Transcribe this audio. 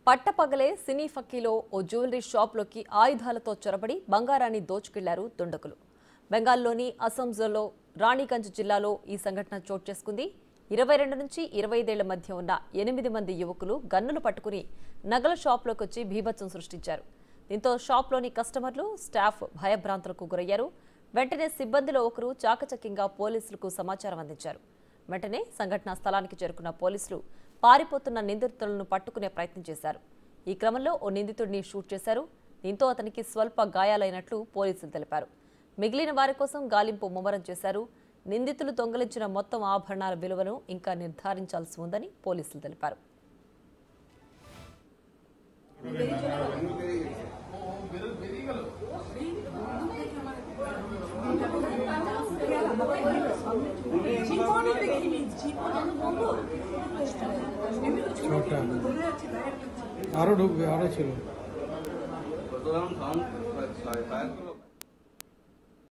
పట్టపగలే సినీ ఫక్కీలో ఓ జ్యువెలరీ షాప్లోకి ఆయుధాలతో చొరబడి బంగారాన్ని దోచుకెళ్లారు దుండగులు. బెంగాల్లోని అసంజోలో రాణిగంజ్ జిల్లాలో ఈ సంఘటన చోటు చేసుకుంది. 22 నుంచి 25 ఏళ్ల మధ్య ఉన్న 8 మంది యువకులు గన్నులు పట్టుకుని నగల షాప్లోకి వచ్చి బీభత్సం సృష్టించారు. దీంతో షాప్లోని కస్టమర్లు, స్టాఫ్ భయభ్రాంతులకు గురయ్యారు. వెంటనే సిబ్బందిలో ఒకరు చాకచక్యంగా పోలీసులకు సమాచారం అందించారు. వెంటనే సంఘటనా స్థలానికి చేరుకున్న పోలీసులు పారిపోతున్న నిందితులను పట్టుకునే ప్రయత్నం చేశారు. ఈ క్రమంలో ఓ నిందితుడిని షూట్ చేశారు. దీంతో అతనికి స్వల్ప గాయాలైనట్లు పోలీసులు తెలిపారు. మిగిలిన వారి కోసం గాలింపు ముమ్మరం చేశారు. నిందితులు దొంగిలించిన మొత్తం ఆభరణాల విలువను ఇంకా నిర్ధారించాల్సి ఉందని పోలీసులు తెలిపారు. छोटा आरो ছিল